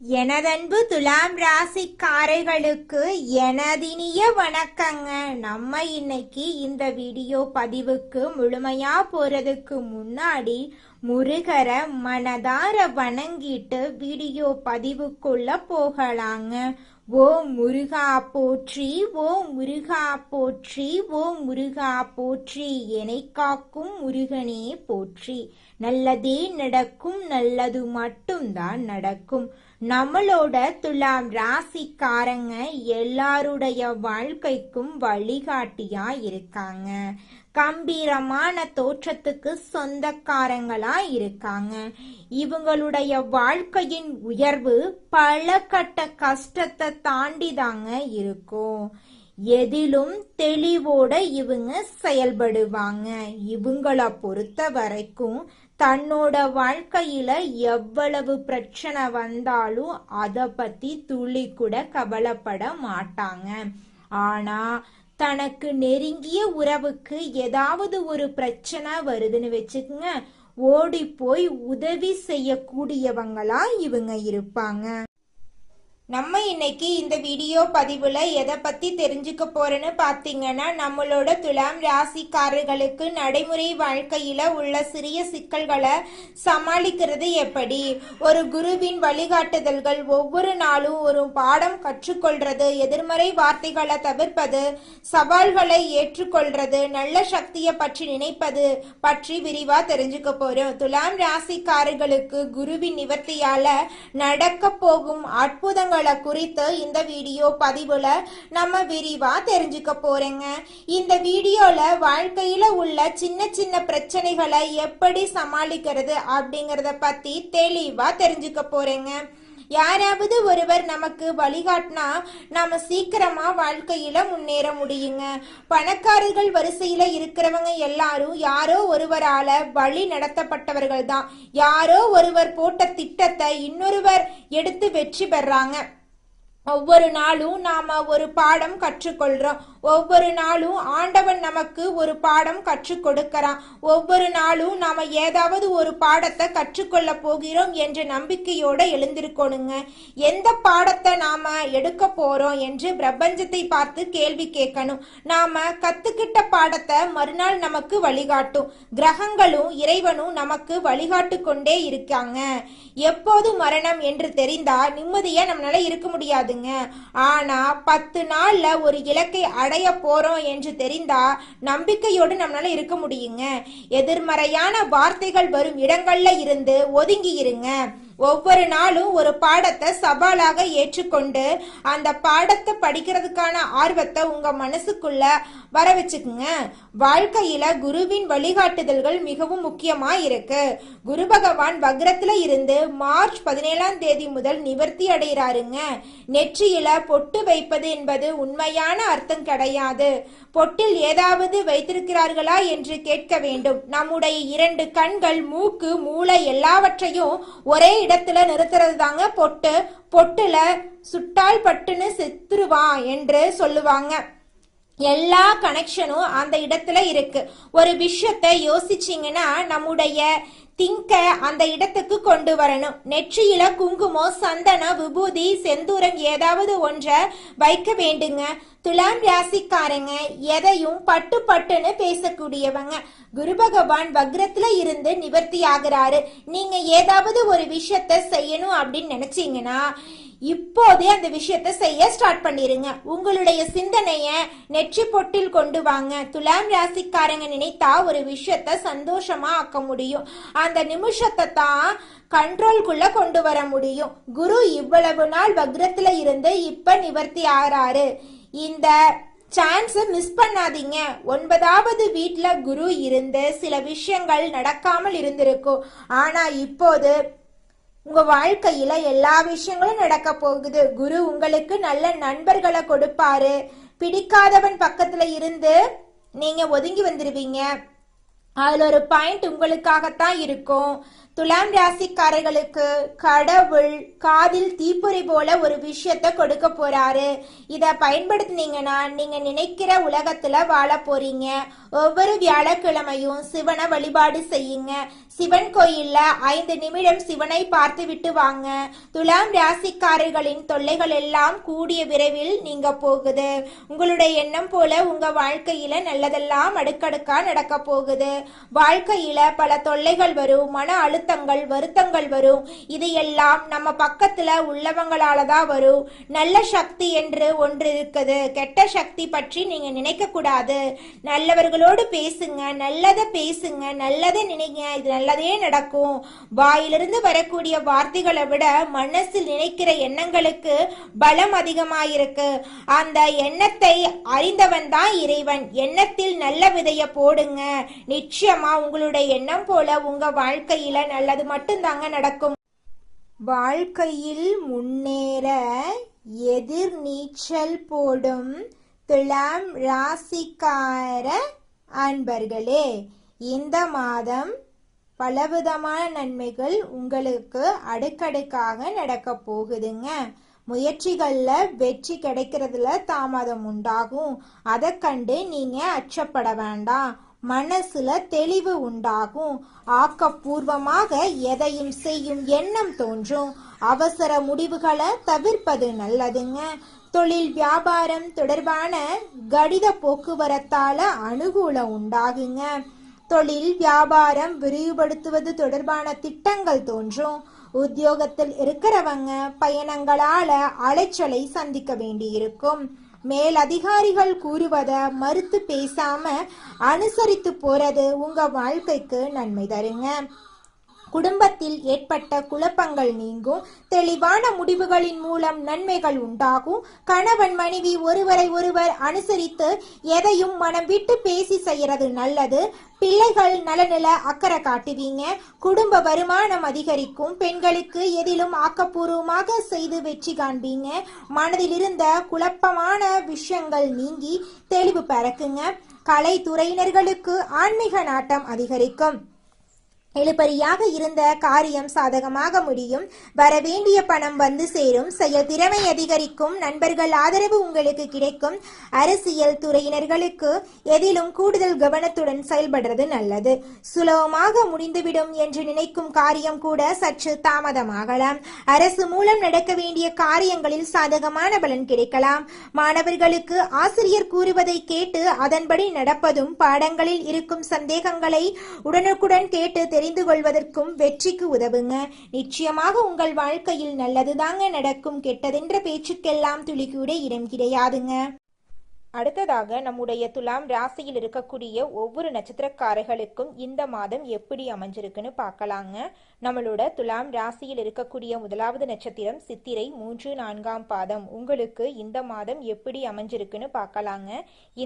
எனதன்பு துலாம் ராசிக்காரர்களுக்கு எனதினிய வணக்கங்க. நம்ம இன்னைக்கு இந்த வீடியோ பதிவுக்கு முழுமையா போறதுக்கு முன்னாடி முருகரை மனதார வணங்கிட்டு வீடியோ பதிவுக்குள்ள போகலாங்க. ஓ முருகா போற்றி, ஓ முருகா போற்றி, ஓ முருகா போற்றி, என்னை காக்கும் முருகனே போற்றி. நல்லதே நடக்கும், நல்லது மட்டும்தான் நடக்கும். நம்மளோட துலாம் ராசிக்காரங்க எல்லாருடைய வாழ்க்கைக்கும் வழிகாட்டியா இருக்காங்க. கம்பீரமான தோற்றத்துக்கு சொந்தக்காரங்களா இருக்காங்க. இவங்களுடைய வாழ்க்கையின் உயர்வு பல கட்ட கஷ்டத்தை தாண்டி தாங்க இருக்கும். எதிலும் தெளிவோட இவங்க செயல்படுவாங்க. இவங்கள பொறுத்த வரைக்கும் தன்னோட வாழ்க்கையில எவ்வளவு பிரச்சனை வந்தாலும் அத பத்தி துளி கூட கவலைப்பட மாட்டாங்க. ஆனா தனக்கு நெருங்கிய உறவுக்கு ஏதாவது ஒரு பிரச்சனை வருதுன்னு வச்சுக்கோங்க, ஓடி போய் உதவி செய்யக்கூடியவங்களா இவங்க இருப்பாங்க. நம்ம இன்னைக்கு இந்த வீடியோ பதிவுல எதை பத்தி தெரிஞ்சுக்க போறோன்னு பாத்தீங்கன்னா, நம்மளோட துலாம் ராசிக்காரர்களுக்கு நடைமுறை வாழ்க்கையில உள்ள சிறிய சிக்கல்களை சமாளிக்கிறது எப்படி, ஒரு குருவின் வழிகாட்டுதல்கள், ஒவ்வொரு நாளும் ஒரு பாடம் கற்றுக்கொள்றது, எதிர்மறை வார்த்தைகளை தவிர்ப்பது, சவால்களை ஏற்றுக்கொள்றது, நல்ல சக்தியை பற்றி நினைப்பது பற்றி விரிவா தெரிஞ்சுக்க போறோம். துலாம் ராசிக்காரர்களுக்கு குருவின் நிவர்த்தியால நடக்க போகும் அற்புதங்கள் குறித்து இந்த வீடியோ பதிவுல நம்ம விரிவா தெரிஞ்சுக்க போறேங்க. இந்த வீடியோல வாழ்க்கையில உள்ள சின்ன சின்ன பிரச்சனைகளை எப்படி சமாளிக்கிறது அப்படிங்கறத பத்தி தெளிவா தெரிஞ்சுக்க போறேங்க. யாராவது ஒருவர் நமக்கு வழிகாட்டினா நாம சீக்கிரமா வாழ்க்கையில முன்னேற முடியுங்க. பணக்காரர்கள் வரிசையில இருக்கிறவங்க எல்லாரும் யாரோ ஒருவரால வழி நடத்தப்பட்டவர்கள் தான். யாரோ ஒருவர் போட்ட திட்டத்தை இன்னொருவர் எடுத்து வெற்றி பெறாங்க. ஒவ்வொரு நாளும் நாம ஒரு பாடம் கற்றுக்கொள்றோம். ஒவ்வொரு நாளும் ஆண்டவன் நமக்கு ஒரு பாடம் கற்றுக் கொடுக்கறான். ஒவ்வொரு நாளும் நாம ஏதாவது ஒரு பாடத்தை கற்றுக்கொள்ள போகிறோம் என்ற நம்பிக்கையோட எழுந்திருக்கணுங்க. எந்த பாடத்தை நாம எடுக்க போறோம் என்று பிரபஞ்சத்தை பார்த்து கேள்வி கேட்கணும். நாம கத்துக்கிட்ட பாடத்தை மறுநாள் நமக்கு வழிகாட்டும். கிரகங்களும் இறைவனும் நமக்கு வழிகாட்டு கொண்டே இருக்காங்க. எப்போது மரணம் என்று தெரிந்தா நிம்மதியா நம்மளால இருக்க முடியாது. ஆனா 10 நாள்ல ஒரு இலக்கை அடைய போறோம் என்று தெரிந்தா நம்பிக்கையோடு நம்மளால இருக்க முடியுங்க. எதிர்மறையான வார்த்தைகள் வரும் இடங்கள்ல இருந்து ஒதுங்கி இருங்க. ஒவ்வொரு நாளும் ஒரு பாடத்தை சவாலாக ஏற்றுக்கொண்டு அந்த பாடத்தை படிக்கிறதுக்கான ஆர்வத்தை உங்க மனசுக்குள்ள வர வச்சுக்குங்க. வாழ்க்கையில குருவின் வழிகாட்டுதல்கள் மிகவும் முக்கியமா இருக்கு. குரு பகவான் வக்ரத்துல இருந்து மார்ச் 17ஆம் தேதி முதல் நிவர்த்தி அடைகிறாருங்க. நெற்றியில பொட்டு வைப்பது என்பது உண்மையான அர்த்தம் கிடையாது. பொட்டில் ஏதாவது வைத்திருக்கிறார்களா என்று கேட்க வேண்டும். நம்முடைய 2 கண்கள், மூக்கு, மூளை எல்லாவற்றையும் ஒரே இடத்துல நிறுத்துறது தாங்க பொட்டு. பொட்டுல சுட்டால் பட்டுன்னு செத்துருவான் என்று சொல்லுவாங்க. எல்லா கனெக்ஷனும் அந்த இடத்துல இருக்கு. ஒரு விஷயத்தை யோசிச்சிங்கன்னா நம்முடைய திங்க அந்த இடத்துக்கு கொண்டு வரணும். நெற்றியில குங்குமம், சந்தனம், விபூதி, செந்தூரம் ஏதாவது ஒன்றை வைக்க வேண்டுங்க. துலாம் ராசிக்காரங்க எதையும் பட்டு பட்டுன்னு பேசக்கூடியவங்க. குரு பகவான் வக்ரத்துல இருந்து நிவர்த்தி ஆகிறாரு. நீங்க ஏதாவது ஒரு விஷயத்த செய்யணும் அப்படின்னு நினைச்சீங்கன்னா இப்போதே அந்த விஷயத்த செய்ய ஸ்டார்ட் பண்ணிருங்க. உங்களுடைய சிந்தனைய நெற்றி பொட்டில் கொண்டு வாங்க. துலாம் ராசிக்காரங்க நினைத்தா ஒரு விஷயத்த சந்தோஷமா ஆக்க முடியும். அந்த நிமிஷத்தை தான் கண்ட்ரோல்குள்ள கொண்டு வர முடியும். குரு இவ்வளவு நாள் வக்ரத்துல இருந்து இப்ப நிவர்த்தி ஆகிறாரு. இந்த சான்ஸ் மிஸ் பண்ணாதீங்க. 9வது வீட்டுல குரு இருந்து சில விஷயங்கள் நடக்காமல் இருந்திருக்கும். ஆனா இப்போது உங்க வாழ்க்கையில எல்லா விஷயங்களும் நடக்க போகுது. குரு உங்களுக்கு நல்ல நண்பர்களை கொடுப்பாரு. பிடிக்காதவன் பக்கத்துல இருந்து நீங்க ஒதுங்கி வந்துருவீங்க. அதுல ஒரு பாயிண்ட் உங்களுக்காகத்தான் இருக்கும். துலாம் ராசிக்காரர்களுக்கு கடவுள் காதில் தீப்பொறி போல ஒரு விஷயத்த கொடுக்க போறாரு. இத பயன்படுத்தினீங்கன்னா நீங்க நினைக்கிற உலகத்துல வாழ போறீங்க. ஒவ்வொரு வியாழக்கிழமையும் சிவனை வழிபாடு செய்யுங்க. சிவன் கோயில்ல 5 நிமிடம் சிவனை பார்த்து விட்டு வாங்க. துலாம் ராசிக்காரர்களின் தொல்லைகள் எல்லாம் கூடிய விரைவில் நீங்க போகுது. உங்களுடைய எண்ணம் போல உங்க வாழ்க்கையில நல்லதெல்லாம் அடுக்கடுக்கா நடக்க போகுது. வாழ்க்கையில பல தொல்லைகள் வரும், மன அழுத்தங்கள் வருத்தங்கள் வரும். இது எல்லாம் நம்ம பக்கத்துல உள்ளவங்களால தான் வரும். நல்ல சக்தி என்று ஒன்று இருக்குது, கெட்ட சக்தி பற்றி நீங்க நினைக்க கூடாது. நல்லவர்களோடு பேசுங்க, நல்லதை பேசுங்க, நல்லதை நினைங்க, இது நல்லதே நடக்கும். வாயிலிருந்து வரக்கூடிய வார்த்தைகளை விட மனசில் நினைக்கிற எண்ணங்களுக்கு பலம் அதிகமாயிருக்கு. அந்த எண்ணத்தை அறிந்தவன் தான் இறைவன். எண்ணத்தில் நல்ல விதைய போடுங்க. நிச்சயமா உங்களுடைய எண்ணம் போல உங்க வாழ்க்கையில நல்லது மட்டும்தாங்க நடக்கும். வாழ்க்கையில் முன்னேற எதிர் நீச்சல் போடும் துலாம் ராசிக்கார அன்பர்களே, இந்த மாதம் பலவிதமான நன்மைகள் உங்களுக்கு அடுக்கடுக்காக நடக்க போகுதுங்க. முயற்சிகள்ல வெற்றி கிடைக்கிறதுல தாமதம் உண்டாகும். அதை கண்டு நீங்க அச்சப்பட வேண்டாம். மனசுல தெளிவு உண்டாகும். ஆக்கப்பூர்வமாக எதையும் செய்யும் எண்ணம் தோன்றும். அவசர முடிவுகளை தவிர்ப்பது நல்லதுங்க. தொழில் வியாபாரம் தொடர்பான கடித போக்குவரத்தால அனுகூலம் உண்டாகுங்க. தொழில் வியாபாரம் விரிவுபடுத்துவது தொடர்பான திட்டங்கள் தோன்றும். உத்தியோகத்தில் இருக்கிறவங்க பயணங்களால அலைச்சலை சந்திக்க வேண்டியிருக்கும். மேல் அதிகாரிகள் கூறுவத மறுத்து பேசாம அனுசரித்து போறது உங்க வாழ்க்கைக்கு நன்மை தருங்க. குடும்பத்தில் ஏற்பட்ட குழப்பங்கள் நீங்கும். தெளிவான முடிவுகளின் மூலம் நன்மைகள் உண்டாகும். கணவன் மனைவி ஒருவரை ஒருவர் அனுசரித்து எதையும் மனம் விட்டு பேசி செய்யறது நல்லது. பிள்ளைகள் நலனில அக்கறை காட்டுவீங்க. குடும்ப வருமானம் அதிகரிக்கும். பெண்களுக்கு எதிலும் ஆக்கப்பூர்வமாக செய்து வெற்றி காண்பீங்க. மனதில் இருந்த குழப்பமான விஷயங்கள் நீங்கி தெளிவு பிறக்குங்க. கலைத்துறையினர்களுக்கு ஆன்மீக நாட்டம் அதிகரிக்கும். இழுபறியாக இருந்த காரியம் சாதகமாக முடியும். வரவேண்டிய பணம் வந்து சேரும். செயல் திறமை அதிகரிக்கும். நண்பர்கள் ஆதரவு உங்களுக்கு கிடைக்கும். அரசியல் துறையினர்களுக்கு எதிலும் கூடுதல் கவனத்துடன் செயல்படுறது நல்லது. சுலபமாக முடிந்துவிடும் என்று நினைக்கும் காரியம் கூட சற்று தாமதமாகலாம். அரசு மூலம் நடக்க வேண்டிய காரியங்களில் சாதகமான பலன் கிடைக்கலாம். மாணவர்களுக்கு ஆசிரியர் கூறுவதை கேட்டு அதன்படி நடப்பதும், பாடங்களில் இருக்கும் சந்தேகங்களை உடனுக்குடன் கேட்டு தெரிந்து கொள்வதற்கும் வெற்றிக்கு உதவுங்க. நிச்சயமாக உங்கள் வாழ்க்கையில் நல்லதுதாங்க நடக்கும். கெட்டதென்ற பேச்சுக்கெல்லாம் துளி கூட இடம் கிடையாதுங்க. அடுத்ததாக நம்முடைய துலாம் ராசியில் இருக்கக்கூடிய ஒவ்வொரு நட்சத்திரக்காரர்களுக்கும் இந்த மாதம் எப்படி அமைஞ்சிருக்குன்னு பார்க்கலாங்க. நம்மளோட துலாம் ராசியில் இருக்கக்கூடிய முதலாவது நட்சத்திரம் சித்திரை 3, 4ஆம் பாதம். உங்களுக்கு இந்த மாதம் எப்படி அமைஞ்சிருக்குன்னு பார்க்கலாங்க.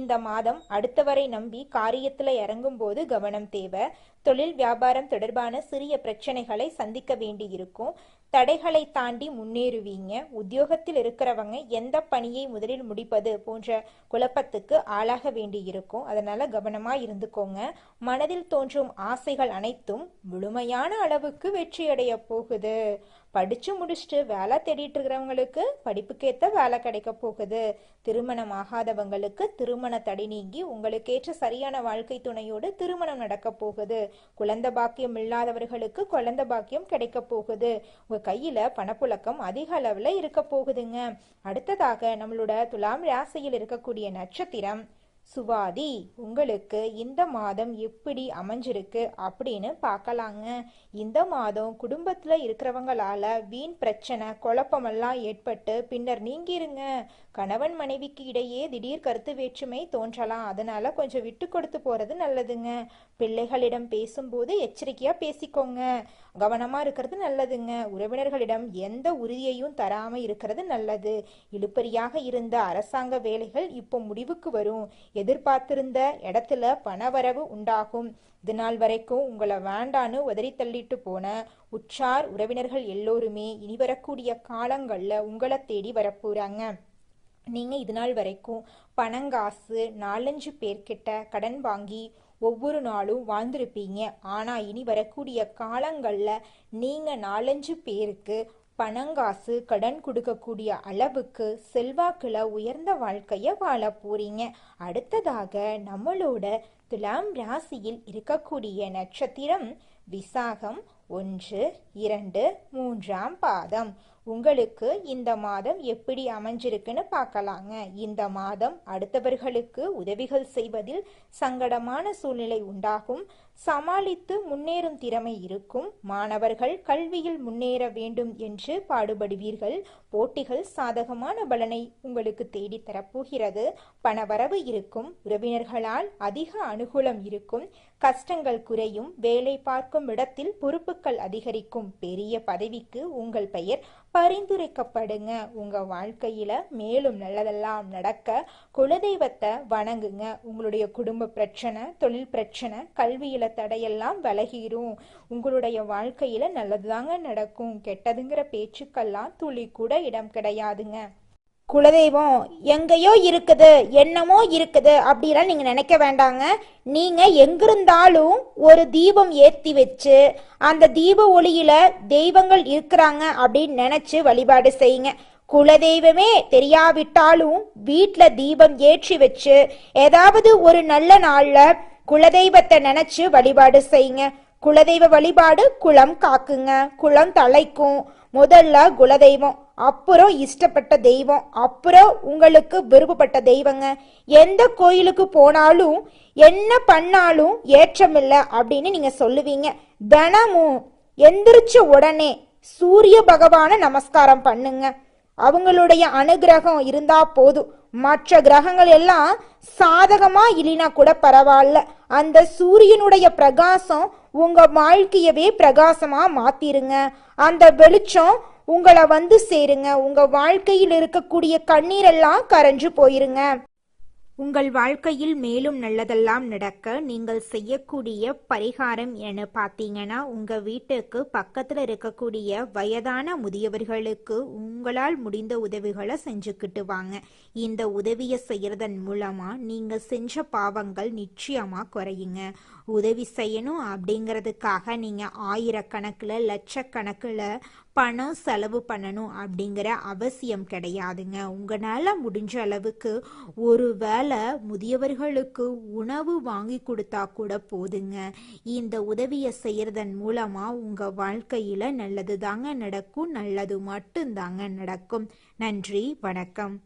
இந்த மாதம் அடுத்தவரை நம்பி காரியத்துல இறங்கும் போது கவனம் தேவை. தொழில் வியாபாரம் தொடர்பான சிறிய பிரச்சனைகளை சந்திக்க வேண்டி இருக்கும். தடைகளை தாண்டி முன்னேறுவீங்க. உத்தியோகத்தில் இருக்கிறவங்க எந்த பணியை முதலில் முடிப்பது போன்ற குழப்பத்துக்கு ஆளாக வேண்டி இருக்கும். அதனால கவனமா இருந்துக்கோங்க. மனதில் தோன்றும் ஆசைகள் அனைத்தும் முழுமையான அளவுக்கு வெற்றியடைய போகுது. படிச்சு முடிச்சுட்டு வேலை தேடிட்டு இருக்கிறவங்களுக்கு படிப்புக்கேற்ற வேலை கிடைக்க போகுது. திருமணம் ஆகாதவங்களுக்கு திருமண தடை நீங்கி உங்களுக்கேற்ற சரியான வாழ்க்கை துணையோடு திருமணம் நடக்க போகுது. குழந்தை பாக்கியம் இல்லாதவர்களுக்கு குழந்தை பாக்கியம் கிடைக்க போகுது. உங்க கையில பணப்புழக்கம் அதிக அளவுல இருக்க போகுதுங்க. அடுத்ததாக நம்மளோட துலாம் ராசியில் இருக்கக்கூடிய நட்சத்திரம் சுவாதி. உங்களுக்கு இந்த மாதம் எப்படி அமைஞ்சிருக்கு அப்படின்னு பார்க்கலாங்க. இந்த மாதம் குடும்பத்துல இருக்கிறவங்களால வீண் பிரச்சனை குழப்பமெல்லாம் ஏற்பட்டு பின்னர் நீங்கிருங்க. கணவன் மனைவிக்கு இடையே திடீர் கருத்து வேற்றுமை தோன்றலாம். அதனால கொஞ்சம் விட்டு கொடுத்து போறது நல்லதுங்க. பிள்ளைகளிடம் பேசும்போது எச்சரிக்கையா பேசிக்கோங்க. கவனமா இருக்கிறது நல்லதுங்க. உறவினர்களிடம் எந்த உறுதியையும் தராம இருக்கிறது நல்லது. இழுபறியாக இருந்த அரசாங்க வேலைகள் இப்போ முடிவுக்கு வரும். எதிர்பார்த்திருந்த இடத்துல பணவரவு உண்டாகும். இது நாள் வரைக்கும் உங்களை வேண்டான்னு உதறி தள்ளிட்டு போன உற்றார் உறவினர்கள் எல்லோருமே இனி வரக்கூடிய காலங்கள்ல உங்களை தேடி வரப்போறாங்க. நீங்க இது நாள் வரைக்கும் பணங்காசு 4-5 பேர்கிட்ட கடன் வாங்கி ஒவ்வொரு நாளும் வாழ்ந்திருப்பீங்க. ஆனா இனி வரக்கூடிய காலங்கள்ல நீங்க 4-5 பேருக்கு பணங்காசு கடன் கொடுக்கக்கூடிய அளவுக்கு செல்வாக்குல உயர்ந்த வாழ்க்கைய வாழ போறீங்க. அடுத்ததாக நம்மளோட துலாம் ராசியில் இருக்கக்கூடிய நட்சத்திரம் விசாகம் 1, 2, 3ஆம் பாதம். உங்களுக்கு இந்த மாதம் எப்படி அமைஞ்சிருக்குன்னு பார்க்கலாங்க. இந்த மாதம் அடுத்தவர்களுக்கு உதவிகள் செய்வதில் சங்கடமான சூழ்நிலை உண்டாகும். சமாளித்து முன்னேறும் திறமை இருக்கும். மாணவர்கள் கல்வியில் முன்னேற வேண்டும் என்று பாடுபடுவீர்கள். போட்டிகள் சாதகமான பலனை உங்களுக்கு தேடி தரப்போகிறது. பணவரவு இருக்கும். உறவினர்களால் அதிக அனுகூலம் இருக்கும். கஷ்டங்கள் குறையும். வேலை பார்க்கும் இடத்தில் பொறுப்புகள் அதிகரிக்கும். பெரிய பதவிக்கு உங்கள் பெயர் பரிந்துரைக்கப்படுங்க. உங்க வாழ்க்கையில மேலும் நல்லதெல்லாம் நடக்க குலதெய்வத்தை வணங்குங்க. உங்களுடைய குடும்ப பிரச்சனை, தொழில் பிரச்சனை, கல்வியில தடையெல்லாம் விலகிரும். உங்களுடைய வாழ்க்கையில நல்லதுதாங்க நடக்கும். கெட்டதுங்கிற பேச்சுக்கெல்லாம் துளி கூட இடம் கிடையாதுங்க. குலதெய்வம் எங்கேயோ இருக்குது, என்னமோ இருக்குது அப்படிலாம் நீங்க நினைக்க வேண்டாங்க. நீங்க எங்கிருந்தாலும் ஒரு தீபம் ஏத்தி வச்சு அந்த தீப ஒளியில தெய்வங்கள் இருக்கிறாங்க அப்படின்னு நினைச்சு வழிபாடு செய்யுங்க. குலதெய்வமே தெரியாவிட்டாலும் வீட்டுல தீபம் ஏற்றி வச்சு ஏதாவது ஒரு நல்ல நாள்ல குலதெய்வத்தை நினைச்சு வழிபாடு செய்யுங்க. குலதெய்வ வழிபாடு குலம் காக்குங்க, குலம் தலைக்கும். முதல்ல குலதெய்வம், அப்புறம் இஷ்டப்பட்ட தெய்வம், அப்புறம் உங்களுக்கு விருப்பப்பட்ட தெய்வங்க. எந்த கோயிலுக்கு போனாலும் என்ன பண்ணாலும் ஏற்றமில்லை அப்படின்னு நீங்க சொல்லுவீங்க. தினமும் எந்திரிச்ச உடனே சூரிய பகவான நமஸ்காரம் பண்ணுங்க. அவங்களுடைய அனுகிரகம் இருந்தா போதும். மற்ற கிரகங்கள் எல்லாம் சாதகமா இல்லைனா கூட பரவாயில்ல. அந்த சூரியனுடைய பிரகாசம் உங்க வாழ்க்கையவே பிரகாசமா மாத்திருங்க. அந்த வெளிச்சம் உங்களை வந்து சேருங்க. உங்க வாழ்க்கையில் இருக்கக்கூடிய கண்ணீரெல்லாம் கரைஞ்சு போயிருங்க. உங்கள் வாழ்க்கையில் மேலும் நல்லதெல்லாம் நடக்க நீங்கள் செய்யக்கூடிய பரிகாரம் என பார்த்தீங்கன்னா, உங்க வீட்டுக்கு பக்கத்துல இருக்கக்கூடிய வயதான முதியவர்களுக்கு உங்களால் முடிந்த உதவிகளை செஞ்சுக்கிட்டு வாங்க. இந்த உதவியை செய்யறதன் மூலமா நீங்க செஞ்ச பாவங்கள் நிச்சயமா குறையுங்க. உதவி செய்யணும் அப்படிங்கிறதுக்காக நீங்க ஆயிரக்கணக்கில் லட்சக்கணக்கில் பணம் செலவு பண்ணணும் அப்படிங்கிற அவசியம் கிடையாதுங்க. உங்களால் முடிஞ்ச அளவுக்கு ஒரு வேளை முதியவர்களுக்கு உணவு வாங்கி கொடுத்தா கூட போதுங்க. இந்த உதவியை செய்யறதன் மூலமா உங்க வாழ்க்கையில நல்லது தாங்க நடக்கும். நல்லது மட்டும்தாங்க நடக்கும். நன்றி, வணக்கம்.